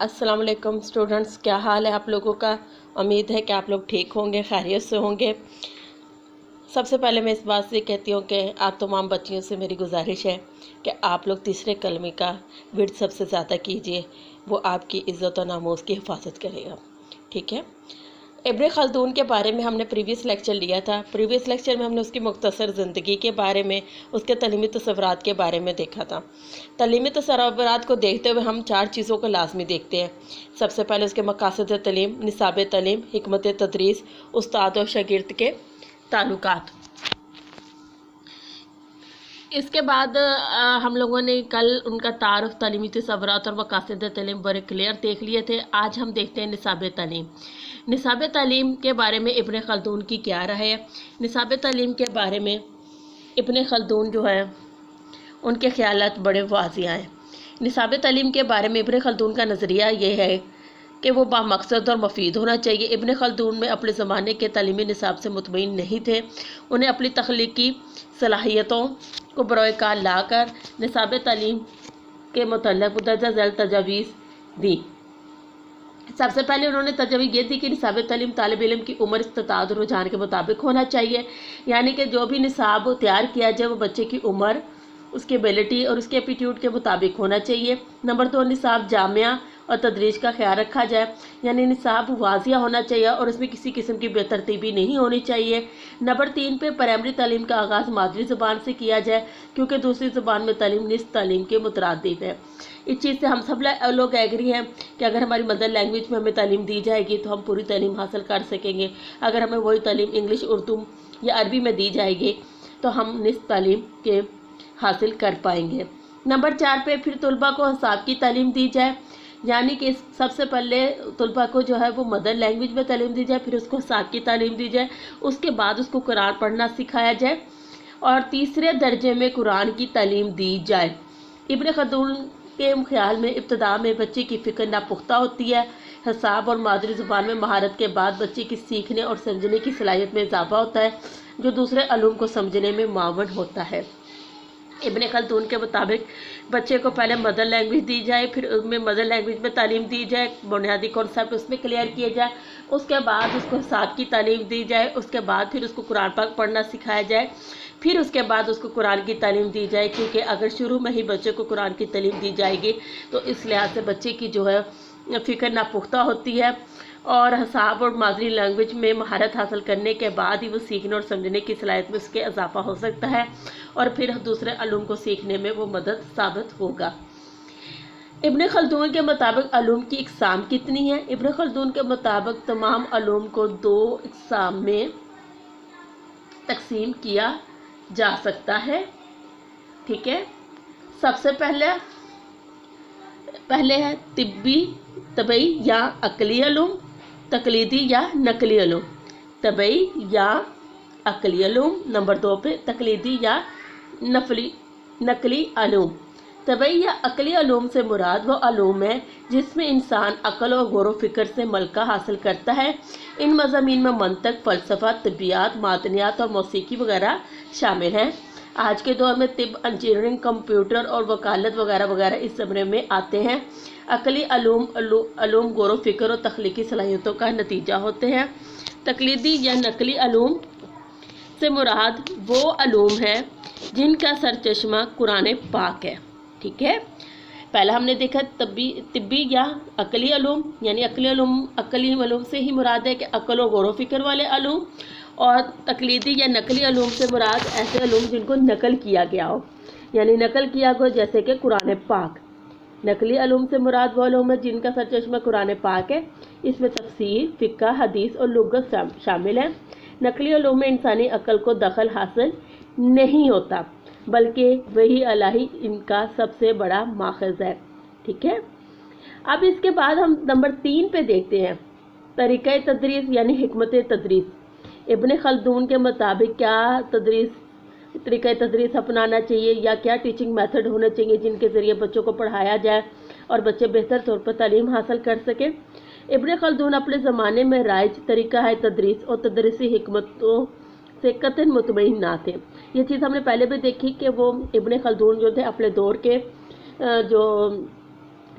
अस्सलाम वालेकुम स्टूडेंट्स, क्या हाल है आप लोगों का। उम्मीद है कि आप लोग ठीक होंगे, खैरियत से होंगे। सबसे पहले मैं इस बात से कहती हूँ कि आप तमाम बच्चियों से मेरी गुजारिश है कि आप लोग तीसरे कलमे का विर्द सबसे ज़्यादा कीजिए, वो आपकी इज़्ज़त और नामूस की हिफाजत करेगा। ठीक है। इब्न खल्दून के बारे में हमने प्रीवियस लेक्चर लिया था। प्रीवियस लेक्चर में हमने उसकी मुख्तसर ज़िंदगी के बारे में, उसके तलीमी तसव्वुरात के बारे में देखा था। तलीमी तसव्वुरात को देखते हुए हम 4 चीज़ों को लाजमी देखते हैं। सबसे पहले उसके मकासद तलीम, निसाब तलीम, हिकमत तदरीस, उस्ताद और शागिर्द के ताल्लुकात। इसके बाद हम लोगों ने कल उनका तारुफ, तलीमी तसव्वुरात और मकासद तलीम बड़े क्लियर देख लिए थे। आज हम देखते हैं निसाब तलीम। निसाब तालीम के बारे में इब्न खल्दून की क्या राय है। निसाब तालीम के बारे में इब्न खल्दून जो है उनके ख़यालात बड़े वाज़िह हैं। निसाब तालीम के बारे में इब्न खल्दून का नज़रिया ये है कि वो बामकसद और मुफीद होना चाहिए। इब्न खल्दून में अपने ज़माने के तालीमी निसाब से मुतमईन नहीं थे। उन्हें अपनी तख्लीकी सलाहियतों को बरोए कार लाकर निसाब तालीम के मुतल्लिक़ दर्जा झैल तजावीज़ दी। सबसे पहले उन्होंने तजवीज़ ये दी कि निसाब तालीम तालिब इल्म की उम्र, इस्तिताअत और रुझान के मुताबिक होना चाहिए। यानी कि जो भी निसाब तैयार किया जाए वो बच्चे की उम्र, उसकी एबिलिटी और उसके एप्टीट्यूड के मुताबिक होना चाहिए। नंबर 2, निसाब जामिया और तदरीज का ख्याल रखा जाए। यानी निसाब वाजिया होना चाहिए और उसमें किसी किस्म की बेतरतीबी नहीं होनी चाहिए। नंबर 3 पे प्राइमरी तालीम का आगाज़ मादरी ज़बान से किया जाए, क्योंकि दूसरी ज़बान में तालीम निस्फ तालीम के मुतरादिफ है। इस चीज़ से हम सब लोग एग्री हैं कि अगर हमारी मदर लैंग्वेज में हमें तालीम दी जाएगी तो हम पूरी तालीम हासिल कर सकेंगे। अगर हमें वही तालीम इंग्लिश, उर्दू या अरबी में दी जाएगी तो हम निस्फ तालीम के हासिल कर पाएंगे। नंबर 4 पे फिर तुलबा को हिसाब की तालीम दी जाए। यानी कि सबसे पहले तुलबा को जो है वो मदर लैंग्वेज में तालीम दी जाए, फिर उसको हिसाब की तालीम दी जाए, उसके बाद उसको कुरान पढ़ना सिखाया जाए और तीसरे दर्जे में कुरान की तालीम दी जाए। इब्न खल्दून के ख्याल में इब्तदा में बच्चे की फ़िक्र नापुख्ता होती है। हिसाब और मादरी ज़ुबान में महारत के बाद बच्चे की सीखने और समझने की सलाहियत में इजाफा होता है, जो दूसरे अलूम को समझने में मावन होता है। इब्न खल्दून के मुताबिक बच्चे को पहले मदर लैंग्वेज दी जाए, फिर उसमें मदर लैंग्वेज में तालीम दी जाए, बुनियादी कॉन्सेप्ट उसमें क्लियर किए जाए, उसके बाद उसको हिसाब की तालीम दी जाए, उसके बाद फिर उसको कुरान पाक पढ़ना सिखाया जाए, फिर उसके बाद उसको कुरान की तालीम दी जाए। क्योंकि अगर शुरू में ही बच्चे को कुरान की तालीम दी जाएगी तो इस लिहाज से बच्चे की जो है फ़िक्र नापुख्ता होती है और हिसाब और मादरी लैंग्वेज में महारत हासिल करने के बाद ही वो सीखने और समझने की सलाहियत में उसके इजाफा हो सकता है और फिर दूसरे अलूम को सीखने में वो मदद साबित होगा। इब्न खल्दून के मुताबिक अलूम की इकसाम कितनी है। इब्न खल्दून के मुताबिक तमाम अलूम को 2 इकसाम में तकसीम किया जा सकता है। ठीक है। सबसे पहले है तिब्बी, तबई या अकली अलूम, तकलीदी या नकली अलूम। तबई या अकली अलूम। नंबर 2 पे तकलीदी या नकली अलूम। तबई या अकली अलूम से मुराद वो अलूम है जिसमें इंसान अकल और गौर व फिक्र से मलका हासिल करता है। इन मज़ामीन में मंतक, फ़लसफ़ा, तिब्बियात, मादनियात और मौसीकी वगैरह शामिल हैं। आज के दौर में तिब, इंजीनियरिंग, कंप्यूटर और वकालत वगैरह वगैरह इस ज़मरे में आते हैं। अकली अलूम गौर व फिक्र और तख्लीकी सलाहियतों का नतीजा होते हैं। तकलीदी या नकली अलूम से मुराद वो अलूम है जिनका सरचश्मा कुरान पाक है। ठीक है। पहला हमने देखा तिब्बी या अकली अलूम, यानी अकली अलूम से ही मुराद है कि अकल और गौर व फिक्र वाले अलूम, और तकलीदी या नकली अलूम से मुराद ऐसे अलूम जिनको नकल किया गया हो, यानी नकल किया गया जैसे कि कुरान पाक। नकली अलूम से मुराद वो अलूम है जिनका सरचश्मा कुरान पाक है। इसमें तफसीर, फ़िक़्ह, हदीस और लुग़त शामिल है। नकली अलूम में इंसानी अकल को दखल हासिल नहीं होता, बल्कि वही इलाही इनका सबसे बड़ा माखज़ है। ठीक है। अब इसके बाद हम नंबर 3 पे देखते हैं तरीक़े तदरीस यानी हिकमत तदरीस। इब्न खल्दून के मुताबिक क्या तरीक़े तदरीस अपनाना चाहिए या क्या टीचिंग मेथड होने चाहिए जिनके ज़रिए बच्चों को पढ़ाया जाए और बच्चे बेहतर तौर पर तालीम हासिल कर सकें। इब्न खल्दून अपने ज़माने में राइज तरीक़ा है तदरीस और तदरीसी हिकमतों से कतई मुतमईन ना थे। ये चीज़ हमने पहले भी देखी कि वो इब्न खल्दून जो थे अपने दौर के जो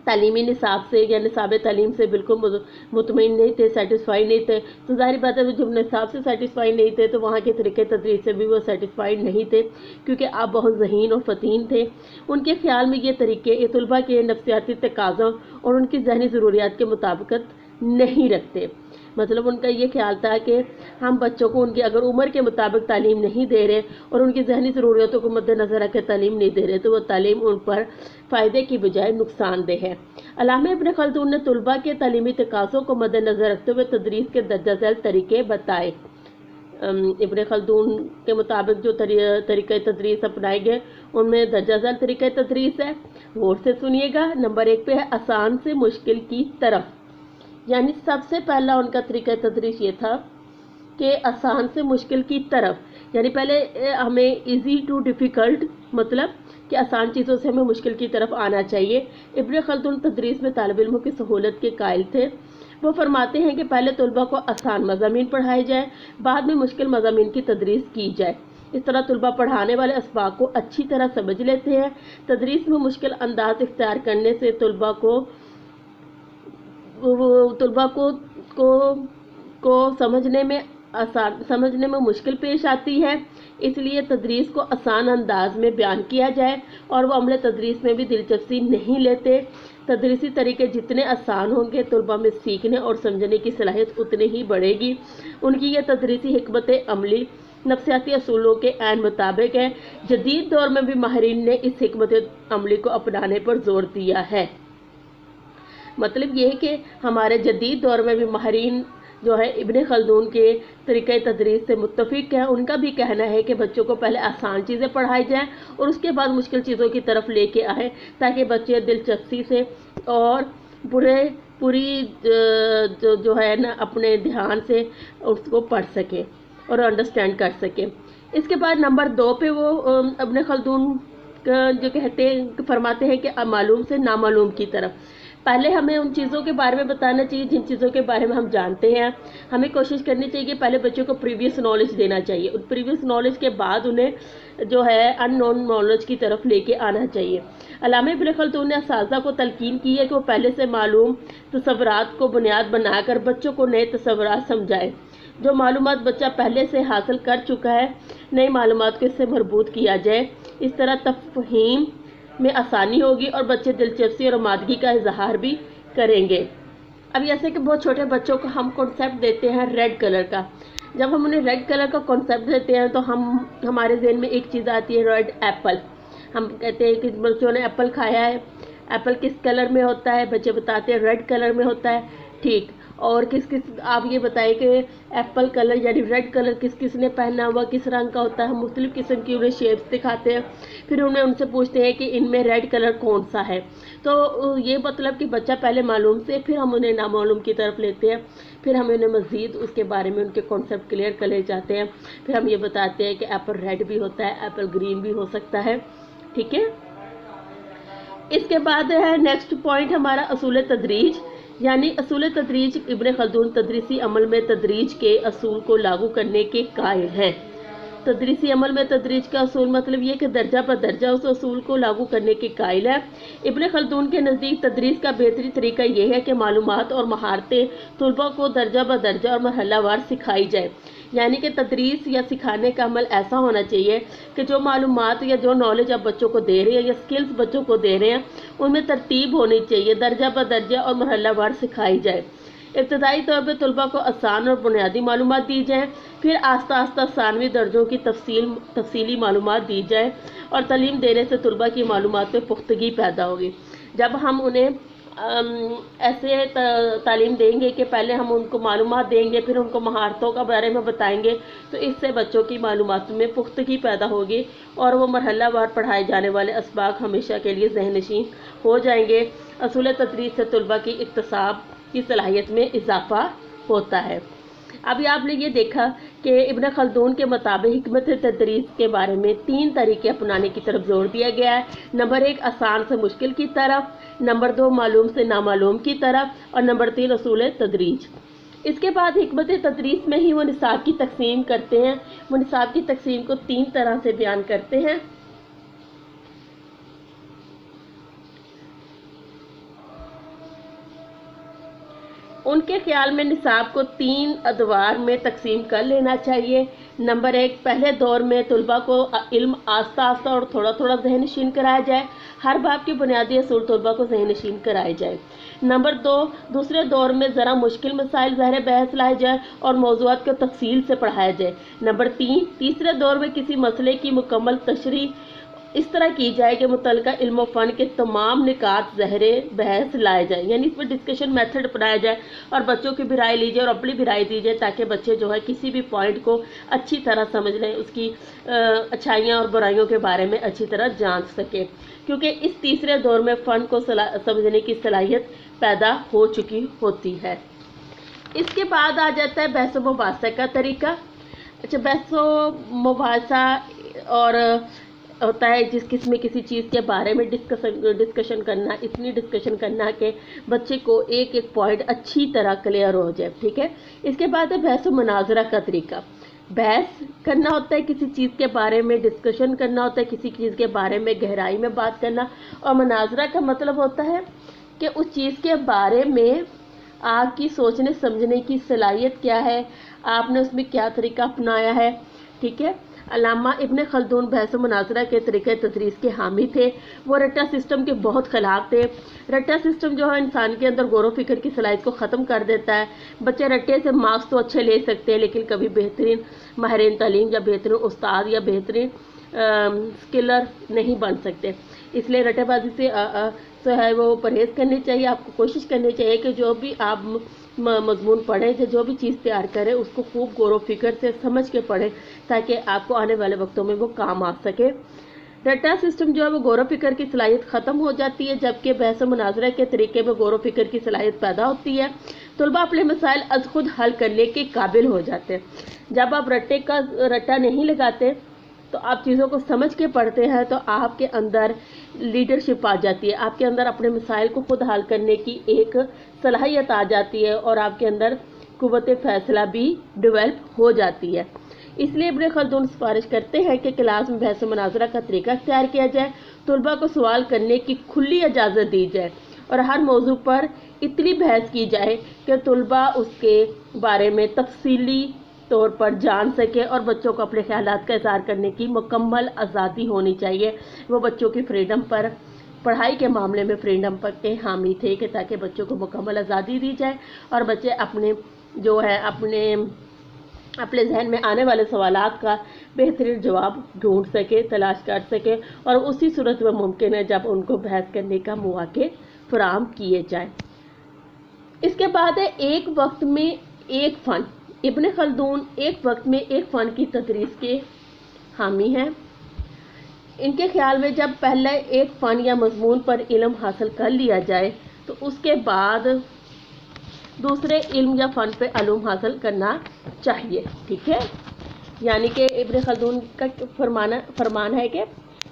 तालीमी निसाब से या निसाब तालीम से बिल्कुल मुतमईन नहीं थे, सेटिस्फाइड नहीं थे। तो ज़ाहिर बात है जब निसाब से सेटिस्फाइड नहीं थे तो वहाँ के तरीक़े तदरीस से भी वो सेटिस्फाइड नहीं थे, क्योंकि आप बहुत ज़हीन और फ़तीन थे। उनके ख़्याल में ये तरीक़े ये तलबा के नफ्सियाती तकाज़ों और उनकी ज़हनी ज़रूरियात के मुताबिकत नहीं रखते। मतलब उनका ये ख्याल था कि हम बच्चों को उनकी अगर उम्र के मुताबिक तालीम नहीं दे रहे और उनकी जहनी ज़रूरियतों को मद्देनज़र रख के तालीम नहीं दे रहे तो वो तालीम उन पर फ़ायदे की बजाय नुकसानदेह है। अल्लामा इब्न खल्दून ने तलबा के तालीमी तकाज़ों को मद्देनज़र रखते हुए तदरीस के दर्जा झैल तरीके बताए। इब्न खल्दून के मुताबिक जो तरीक़े तदरीस अपनाए गए उनमें दर्जा झैल तरीक़े तदरीस है। गौर से सुनिएगा। नंबर 1 पे है आसान से मुश्किल की तरफ, यानी सबसे पहला उनका तरीक़ा तदरीस ये था कि आसान से मुश्किल की तरफ, यानी पहले हमें इजी टू डिफ़िकल्ट, मतलब कि आसान चीज़ों से हमें मुश्किल की तरफ आना चाहिए। इब्न खल्दून तदरीस में तालिब इल्मों की सहूलत के कायल थे। वो फरमाते हैं कि पहले तलबा को आसान मज़ामीन पढ़ाए जाए, बाद में मुश्किल मज़ामीन की तदरीस की जाए। इस तरह तलबा पढ़ाने वाले असबाब को अच्छी तरह समझ लेते हैं। तदरीस में मुश्किल अंदाज इख्तियार करने से तलबा को समझने में मुश्किल पेश आती है। इसलिए तदरीस को आसान अंदाज में बयान किया जाए और वो अमले तदरीस में भी दिलचस्पी नहीं लेते। तदरीसी तरीके जितने आसान होंगे तलबा में सीखने और समझने की सलाहियत उतनी ही बढ़ेगी। उनकी यह तदरीसी हिकमत अमली नफ्सियाती असूलों के ऐन मुताबिक है। जदीद दौर में भी माहिरीन ने इस हिकमत अमली को अपनाने पर जोर दिया है। मतलब ये है कि हमारे जदीद दौर में भी माहिरीन जो है इब्न खल्दून के तरीक़े तदरीस से मुत्तफ़िक है। उनका भी कहना है कि बच्चों को पहले आसान चीज़ें पढ़ाई जाएं और उसके बाद मुश्किल चीज़ों की तरफ लेके आए, ताकि बच्चे दिलचस्पी से और पूरी जो है ना अपने ध्यान से उसको पढ़ सकें और अंडरस्टैंड कर सकें। इसके बाद नंबर 2 पे वो इब्न खल्दून जो कहते हैं फरमाते हैं कि मालूम से नामालूम की तरफ। पहले हमें उन चीज़ों के बारे में बताना चाहिए जिन चीज़ों के बारे में हम जानते हैं। हमें कोशिश करनी चाहिए कि पहले बच्चों को प्रीवियस नॉलेज देना चाहिए, उन प्रीवियस नॉलेज के बाद उन्हें जो है अननोन नॉलेज की तरफ लेके आना चाहिए। अल्लामा इब्न खल्दून ने असातिज़ा को तलकीन की है कि वो पहले से मालूम तसव्वुरात को बुनियाद बनाकर बच्चों को नए तसव्वुरात समझाए। जो मालूमात बच्चा पहले से हासिल कर चुका है, नई मालूमात को इससे मरबूत किया जाए। इस तरह तफ़हीम में आसानी होगी और बच्चे दिलचस्पी और आमादगी का इजहार भी करेंगे। अब जैसे कि बहुत छोटे बच्चों को हम कॉन्सेप्ट देते हैं रेड कलर का। जब हम उन्हें रेड कलर का कॉन्सेप्ट देते हैं तो हमारे ज़हन में एक चीज़ आती है, रेड एप्पल। हम कहते हैं कि बच्चों ने एप्पल खाया है, एप्पल किस कलर में होता है, बच्चे बताते हैं रेड कलर में होता है। ठीक, और किस आप ये बताइए कि एप्पल कलर यानी रेड कलर किस किस ने पहना हुआ, किस रंग का होता है। मुख्तलिफ़ किस्म की उन्हें शेप्स दिखाते हैं, फिर उनसे पूछते हैं कि इनमें रेड कलर कौन सा है। तो ये मतलब कि बच्चा पहले मालूम से फिर हम उन्हें नामालूम की तरफ लेते हैं, फिर हम उन्हें मज़ीद उसके बारे में उनके कॉन्सेप्ट क्लियर कर ले जाते हैं। फिर हम ये बताते हैं कि एप्पल रेड भी होता है, एप्पल ग्रीन भी हो सकता है। ठीक है। इसके बाद है नेक्स्ट पॉइंट हमारा असूल तदरीज, यानी असूल तदरीज इब्न खल्दून तदरीसी अमल में तदरीज के असूल को लागू करने के कायल हैं। तदरीसी अमल में तदरीज का असूल मतलब ये कि दर्जा पर दर्जा उस असूल को लागू करने के कायल है। इब्न खल्दून के नज़दीक तदरीस का बेहतरीन तरीका यह है कि मालूमात और महारतें तलबा को दर्जा ब दर्जा और मरहलावार सिखाई जाए। यानी कि तदरीस या सिखाने का अमल ऐसा होना चाहिए कि जो मालूमात या जो नॉलेज आप बच्चों को दे रहे हैं या स्किल्स बच्चों को दे रहे हैं उनमें तरतीब होनी चाहिए, दर्जा ब दर्जा और मरहलावार सिखाई जाए। इब्तदाई तौर पर तलबा को आसान और बुनियादी मालूमात दी जाए, फिर आस्ता आस्ता सानवी दर्जों की तफसीली मालूमात दी जाए और तालीम देने से तलबा की मालूमात में पुख्तगी पैदा होगी। जब हम उन्हें ऐसे तालीम देंगे कि पहले हम उनको मालूमात देंगे फिर उनको महारतों का बारे में बताएंगे, तो इससे बच्चों की मालूमात में पुख्तगी पैदा होगी और वो मरहलावार पढ़ाए जाने वाले असबाक हमेशा के लिए ज़हननशीन हो जाएंगे। असूल तदरीस से तलबा की इक्तसाब की सलाहियत में इजाफा होता है। अभी आपने ये देखा कि इब्न खल्दून के मुताबिक हिकमत तदरीस के बारे में 3 तरीके अपनाने की तरफ जोर दिया गया है। नंबर 1 आसान से मुश्किल की तरफ, नंबर 2 मालूम से नामालूम की तरफ और नंबर 3 असूल तदरीज। इसके बाद हिकमत तदरीस में ही वो निसाब की तकसीम करते हैं। वो निसाब की तकसीम को 3 तरह से बयान करते हैं। उनके ख्याल में निसाब को 3 अदवार में तकसीम कर लेना चाहिए। नंबर 1, पहले दौर में तलबा को इल्म आस्ता आस्ता और थोड़ा थोड़ा ज़हन नशीन कराया जाए। हर बाब की बुनियादी असूल तलबा को ज़हन नशीन कराए जाए। नंबर 2, दूसरे दौर में ज़रा मुश्किल मसाइल ज़ाहिर बहस लाए जाए और मौज़ूआत को तफसील से पढ़ाया जाए। नंबर 3, तीसरे दौर में किसी मसले की मुकम्मल तशरीह इस तरह की जाए कि मुतल्लिका इल्म फ़न के तमाम निकात ज़हरे बहस लाए जाए, यानी इस पर डिस्कशन मेथड अपनाया जाए और बच्चों की भी राय ली जाए और अपनी भी राय दी जाए, ताकि बच्चे जो है किसी भी पॉइंट को अच्छी तरह समझ लें, उसकी अच्छाइयाँ और बुराइयों के बारे में अच्छी तरह जान सके, क्योंकि इस तीसरे दौर में फ़न को समझने की सलाहियत पैदा हो चुकी होती है। इसके बाद आ जाता है बहस व मुबाहसा का तरीका। अच्छा, बहस व मुबाहसा और होता है जिस किस्म किसी चीज़ के बारे में डिस्कशन करना, इतनी डिस्कशन करना कि बच्चे को एक एक पॉइंट अच्छी तरह क्लियर हो जाए। ठीक है। इसके बाद है बहस व मुनाजरा का तरीका। बहस करना होता है किसी चीज़ के बारे में, डिस्कशन करना होता है किसी चीज़ के बारे में, गहराई में बात करना। और मुनाजरा का मतलब होता है कि उस चीज़ के बारे में आपकी सोचने समझने की सलाहियत क्या है, आपने उसमें क्या तरीका अपनाया है। ठीक है। अल्लामा इब्न खल्दून बहस मुनाजरा के तरीक़े तदरीस के हामी थे। वो रट्टा सिस्टम के बहुत ख़िलाफ़ थे। रट्टा सिस्टम जो है इंसान के अंदर गौर व फिक्र की सलाहियत को ख़त्म कर देता है। बच्चे रट्टे से मार्क्स तो अच्छे ले सकते हैं, लेकिन कभी बेहतरीन माहिरीन तालीम या बेहतरीन उस्ताद या बेहतरीन स्किलर नहीं बन सकते। इसलिए रट्टेबाजी से जो है वो परहेज़ करनी चाहिए। आपको कोशिश करनी चाहिए कि जो भी आप मजमून पढ़ें, जो भी चीज़ तैयार करें, उसको खूब गौर व फिक्र से समझ के पढ़ें, ताकि आपको आने वाले वक्तों में वो काम आ सके। रट्टा सिस्टम जो है वो गौर व फिक्र की सलाहियत ख़त्म हो जाती है, जबकि बहस व मुनाजरा के तरीके में गौर व फिक्र की सलाहियत पैदा होती है। तलबा अपने मसाइल अज खुद हल करने के काबिल हो जाते हैं। जब आप रट्टा नहीं लगाते तो आप चीज़ों को समझ के पढ़ते हैं, तो आपके अंदर लीडरशिप आ जाती है, आपके अंदर अपने मसाइल को खुद हल करने की एक सलाहियत आ जाती है और आपके अंदर कुव्वत फैसला भी डेवलप हो जाती है। इसलिए इब्न खल्दून सिफारिश करते हैं कि क्लास में बहस मुनाजरा का तरीका इख्तियार किया जाए, तलबा को सवाल करने की खुली इजाज़त दी जाए और हर मौजू पर इतनी बहस की जाए कि तलबा उसके बारे में तफसीली तौर पर जान सके और बच्चों को अपने ख्यालात का इज़हार करने की मुकम्मल आज़ादी होनी चाहिए। वो बच्चों की फ्रीडम पर, पढ़ाई के मामले में फ्रीडम पर के हामी थे कि ताकि बच्चों को मुकम्मल आज़ादी दी जाए और बच्चे अपने जो है अपने जहन में आने वाले सवालात का बेहतरीन जवाब ढूंढ सके, तलाश कर सके, और उसी सूरत में मुमकिन है जब उनको बहस करने का मौके फराहम किए जाए। इसके बाद है एक वक्त में एक फ़न। इब्न खल्दून एक वक्त में एक फ़न की तदरीस के हामी हैं। इनके ख्याल में जब पहले एक फ़न या मजमून पर इल्म हासिल कर लिया जाए तो उसके बाद दूसरे इल्म या फ़न पे अलूम हासिल करना चाहिए। ठीक है। यानी कि इब्न खल्दून का फरमान है कि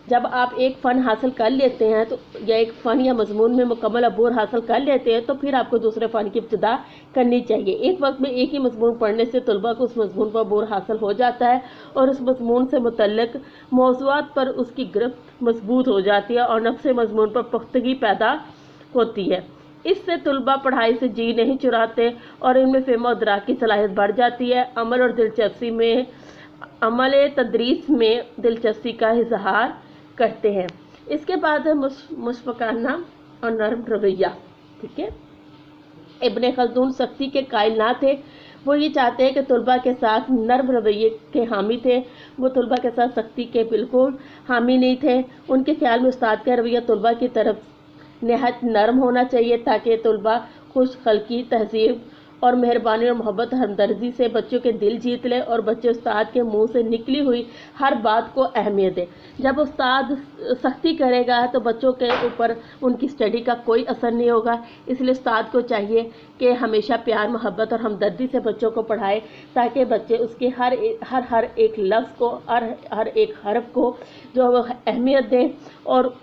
जब आप एक फ़न हासिल कर लेते हैं तो या एक फ़न या मजमून में मुकम्मल अबूर हासिल कर लेते हैं तो फिर आपको दूसरे फ़न की इब्तिदा करनी चाहिए। एक वक्त में एक ही मजमून पढ़ने से तलबा को उस मजमून पर अबूर हासिल हो जाता है और उस मजमून से मुतल्लिक मौज़ूआत पर उसकी गिरफ्त मजबूत हो जाती है और नफ्स मजमून पर पुख्तगी पैदा होती है। इससे तलबा पढ़ाई से जी नहीं चुराते और इनमें फ़हम और इदराक की सलाहियत बढ़ जाती है। अमल तदरीस में दिलचस्पी का इजहार करते हैं। इसके बाद है मुशफ़क़ाना और नरम रवैया। ठीक है। इब्न खल्दून सख्ती के कायल ना थे। वो ये चाहते हैं कि तलबा के साथ नरम रवैये के हामी थे। वो तलबा के साथ सख्ती के बिल्कुल हामी नहीं थे। उनके ख्याल में उस्ताद का रवैया तलबा की तरफ नहायत नरम होना चाहिए, ताकि तलबा खुश खल्की, तहज़ीब और मेहरबानी और मोहब्बत हमदर्दी से बच्चों के दिल जीत ले और बच्चे उस्ताद के मुंह से निकली हुई हर बात को अहमियत दें। जब उस्ताद सख्ती करेगा तो बच्चों के ऊपर उनकी स्टडी का कोई असर नहीं होगा। इसलिए उस्ताद को चाहिए कि हमेशा प्यार, मोहब्बत और हमदर्दी से बच्चों को पढ़ाए, ताकि बच्चे उसके हर एक लफ्ज़ को, हर एक हर्फ को जो वो अहमियत दें और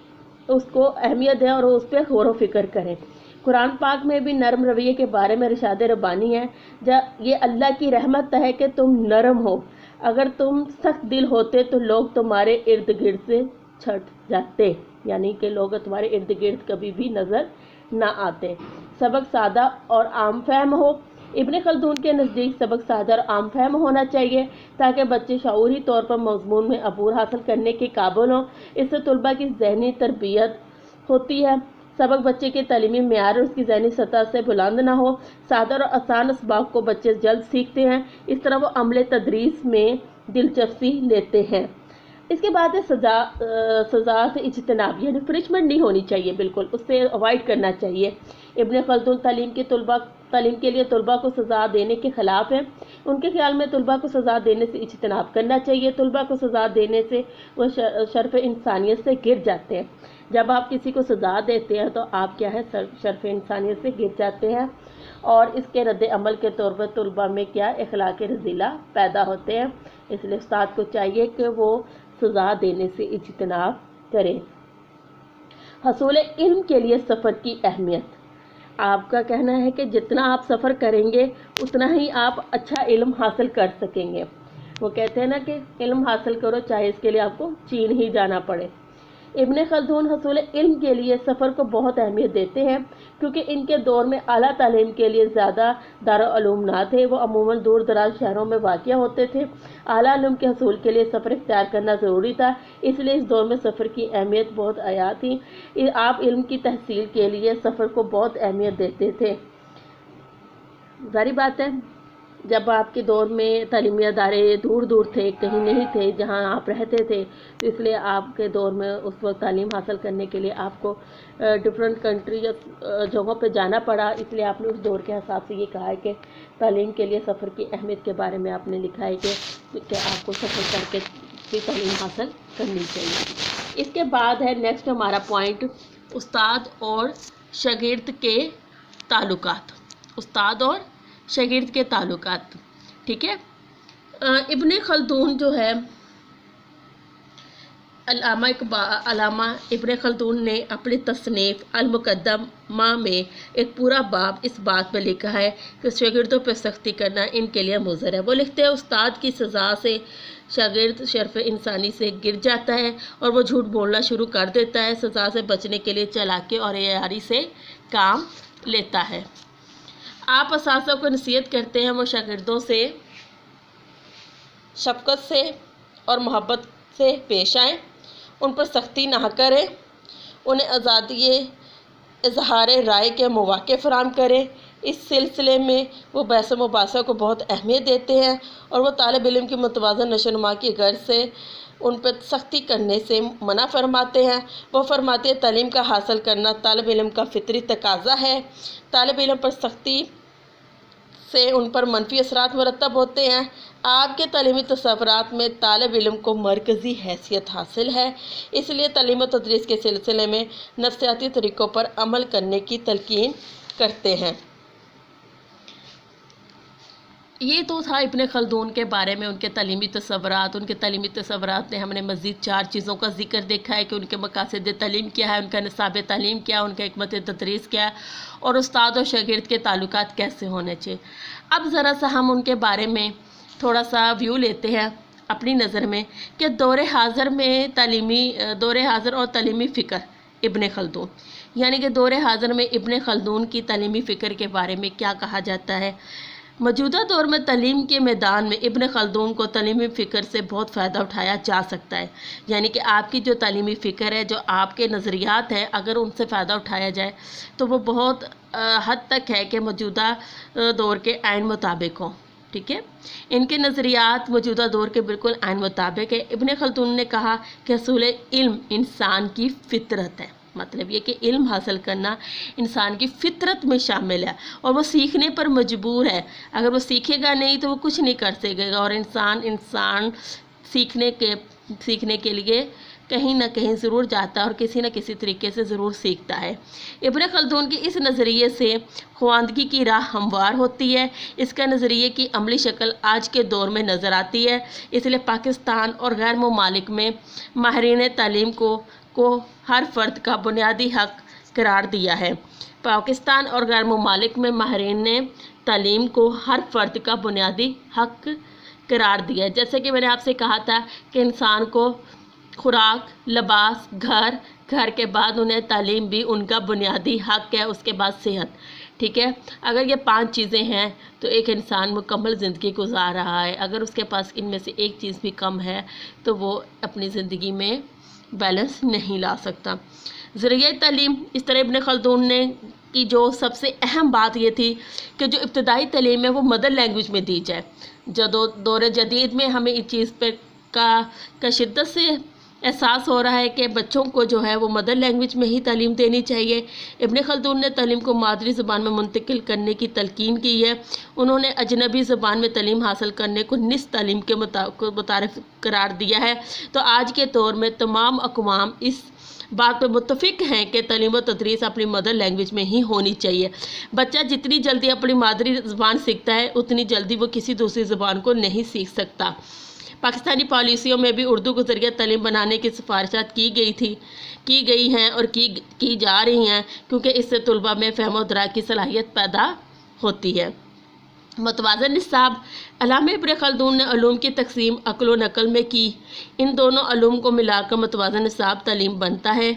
उस पर गौर व फिक्र करें। कुरान पाक में भी नरम रवैये के बारे में इरशाद रब्बानी है, जब ये अल्लाह की रहमत है कि तुम नरम हो। अगर तुम सख्त दिल होते तो लोग तुम्हारे इर्द गिर्द से छट जाते, यानी कि लोग तुम्हारे इर्द गिर्द कभी भी नज़र نہ آتے، سبق سادہ اور عام فہم ہو۔ ابن خلدون کے نزدیک سبق سادہ اور عام فہم ہونا چاہیے تاکہ بچے شعوری طور پر مضمون میں عبور حاصل کرنے کے قابل ہوں۔ اس سے طلباء کی ذہنی تربیت ہوتی ہے، سبق بچے کے تعلیمی معیار اور اس کی ذہنی سطح سے بلند نہ ہو۔ سادہ اور آسان اسباق کو بچے جلد سیکھتے ہیں، اس طرح وہ عمل تدریس میں دلچسپی لیتے ہیں۔ اس کے بعد ہے سزا سے اجتناب، یعنی پنشمنٹ نہیں ہونی چاہیے، بالکل اس سے اوائڈ کرنا چاہیے۔ ابن خلدون تعلیم کے لیے طلباء کو سزا دینے کے خلاف ہیں۔ ان کے خیال میں طلباء کو سزا دینے سے اجتناب کرنا چاہیے۔ طلباء کو سزا دینے سے وہ شرف انسانیت سے گر جاتے ہیں۔ جب آپ کسی کو سزا دیتے ہیں تو آپ کیا ہے، شرف انسانیت سے گر جاتے ہیں، اور اس کے رد عمل کے طور پر طلباء میں کیا اخلاق رذیلہ پیدا ہوتے ہیں۔ اس لیے استاد کو چاہیے کہ وہ سزا دینے سے اجتناب کریں۔ حصول علم کے لیے سفر کی اہمیت۔ آپ کا کہنا ہے کہ جتنا آپ سفر کریں گے اتنا ہی آپ اچھا علم حاصل کر سکیں گے۔ وہ کہتے ہیں نا کہ علم حاصل کرو چاہے اس کے لیے آپ کو چین ہی جانا پڑے۔ ابن خلدون حصول علم کے لیے سفر کو بہت اہمیت دیتے ہیں، کیونکہ ان کے دور میں اعلیٰ تعلیم کے لیے زیادہ دارالعلوم نہ تھے، وہ عموماً دور دراز شہروں میں واقع ہوتے تھے۔ اعلیٰ علم کے حصول کے لیے سفر اختیار کرنا ضروری تھا، اس لیے اس دور میں سفر کی اہمیت بہت عیاں تھی۔ آپ علم کی تحصیل کے لیے سفر کو بہت اہمیت دیتے تھے۔ ظاہر بات ہے جب آپ کے دور میں تعلیمی ادارے دور دور تھے، کہیں نہیں تھے جہاں آپ رہتے تھے، تو اس لیے آپ کے دور میں اس وقت تعلیم حاصل کرنے کے لیے آپ کو ڈفرینٹ کنٹری یا جگہوں پہ جانا پڑا۔ اس لیے آپ نے اس دور کے حساب سے یہ کہا ہے کہ تعلیم کے لیے سفر کی اہمیت کے بارے میں آپ نے لکھا ہے کہ آپ کو سفر کر کے بھی تعلیم حاصل کرنی چاہیے۔ اس کے بعد ہے نیکسٹ ہمارا پوائنٹ، استاد اور شاگرد کے تعلقات۔ استاد اور شاگرد کے تعلقات، ٹھیک ہے۔ ابن خلدون جو ہے، علامہ ابن خلدون نے اپنی تصنیف المقدمہ میں ایک پورا باب اس بات پہ لکھا ہے کہ شاگردوں پہ سختی کرنا ان کے لیے مضر ہے۔ وہ لکھتے ہیں استاد کی سزا سے شاگرد شرف انسانی سے گر جاتا ہے اور وہ جھوٹ بولنا شروع کر دیتا ہے، سزا سے بچنے کے لیے چالاکی اور عیاری سے کام لیتا ہے۔ آپ اساتذہ کو نصیحت کرتے ہیں وہ شاگردوں سے شفقت سے اور محبت سے پیش آئیں، ان پر سختی نہ کریں، انہیں آزادی اظہار رائے کے مواقع فراہم کریں۔ اس سلسلے میں وہ بحث و مباحثہ کو بہت اہمیت دیتے ہیں اور وہ طالب علم کی متوازن نشو و نما کی غرض سے ان پر سختی کرنے سے منع فرماتے ہیں۔ وہ فرماتے ہیں تعلیم کا حاصل کرنا طالب علم کا فطری تقاضا ہے۔ طالب علم پر سختی سے ان پر منفی اثرات مرتب ہوتے ہیں۔ آپ کے تعلیمی تصورات میں طالب علم کو مرکزی حیثیت حاصل ہے، اس لیے تعلیم و تدریس کے سلسلے میں نفسیاتی طریقوں پر عمل کرنے کی تلقین کرتے ہیں۔ یہ تو تھا ابن خلدون کے بارے میں، ان کے تعلیمی تصورات۔ ان کے تعلیمی تصورات میں ہم نے مزید 4 چیزوں کا ذکر دیکھا ہے کہ ان کے مقاصد تعلیم کیا ہے، ان کا نصاب تعلیم کیا ہے، ان کا حکمت تدریس کیا ہے، اور استاد اور شاگرد کے تعلقات کیسے ہونے چاہیے۔ اب ذرا سا ہم ان کے بارے میں تھوڑا سا ویو لیتے ہیں اپنی نظر میں کہ دور حاضر اور تعلیمی فکر ابن خلدون، یعنی کہ دور حاضر میں ابن خلدون کی تعلیمی فکر کے بارے میں کیا کہا جاتا ہے۔ موجودہ دور میں تعلیم کے میدان میں ابن خلدون کو تعلیمی فکر سے بہت فائدہ اٹھایا جا سکتا ہے، یعنی کہ آپ کی جو تعلیمی فکر ہے، جو آپ کے نظریات ہیں، اگر ان سے فائدہ اٹھایا جائے تو وہ بہت حد تک ہے کہ موجودہ دور کے عین مطابق ہوں، ٹھیک ہے۔ ان کے نظریات موجودہ دور کے بالکل عین مطابق ہے۔ ابن خلدون نے کہا کہ حصول علم انسان کی فطرت ہے، مطلب یہ کہ علم حاصل کرنا انسان کی فطرت میں شامل ہے اور وہ سیکھنے پر مجبور ہے۔ اگر وہ سیکھے گا نہیں تو وہ کچھ نہیں کر سکے گا، اور انسان سیکھنے کے لیے کہیں نہ کہیں ضرور جاتا ہے اور کسی نہ کسی طریقے سے ضرور سیکھتا ہے۔ ابن خلدون کے اس نظریے سے خواندگی کی راہ ہموار ہوتی ہے۔ اس کا نظریے کی عملی شکل آج کے دور میں نظر آتی ہے، اس لیے پاکستان اور غیر ممالک میں ماہرین تعلیم کو ہر فرد کا بنیادی حق قرار دیا ہے۔ پاکستان اور غیر ممالک میں ماہرین تعلیم کو ہر فرد کا بنیادی حق قرار دیا ہے۔ جیسے کہ میں نے آپ سے کہا تھا کہ انسان کو خوراک، لباس، گھر، گھر کے بعد انہیں تعلیم بھی ان کا بنیادی حق ہے، اس کے بعد صحت، ٹھیک ہے۔ اگر یہ 5 چیزیں ہیں تو ایک انسان مکمل زندگی گزار رہا ہے۔ اگر اس کے پاس ان میں سے ایک چیز بھی کم ہے تو وہ اپنی زندگی میں بیلنس نہیں لا سکتا۔ ذریعہ تعلیم، اس طرح ابن خلدون نے کی جو سب سے اہم بات یہ تھی کہ جو ابتدائی تعلیم ہے وہ مدر لینگویج میں دی جائے۔ دور جدید میں ہمیں اس چیز پہ کا شدت سے احساس ہو رہا ہے کہ بچوں کو جو ہے وہ مدر لینگویج میں ہی تعلیم دینی چاہیے۔ ابن خلدون نے تعلیم کو مادری زبان میں منتقل کرنے کی تلقین کی ہے۔ انہوں نے اجنبی زبان میں تعلیم حاصل کرنے کو نصف تعلیم کے مترادف قرار دیا ہے۔ تو آج کے دور میں تمام اقوام اس بات پہ متفق ہیں کہ تعلیم و تدریس اپنی مدر لینگویج میں ہی ہونی چاہیے۔ بچہ جتنی جلدی اپنی مادری زبان سیکھتا ہے اتنی جلدی وہ کسی دوسری زبان کو نہیں سیکھ سکتا۔ پاکستانی پالیسیوں میں بھی اردو کو ذریعہ تعلیم بنانے کی سفارشات کی گئی ہیں اور کی جا رہی ہیں، کیونکہ اس سے طلباء میں فہم و ادراک کی صلاحیت پیدا ہوتی ہے۔ متوازن نصاب، علامہ ابن خلدون نے علوم کی تقسیم عقل و نقل میں کی۔ ان دونوں علوم کو ملا کر متوازن نصاب تعلیم بنتا ہے۔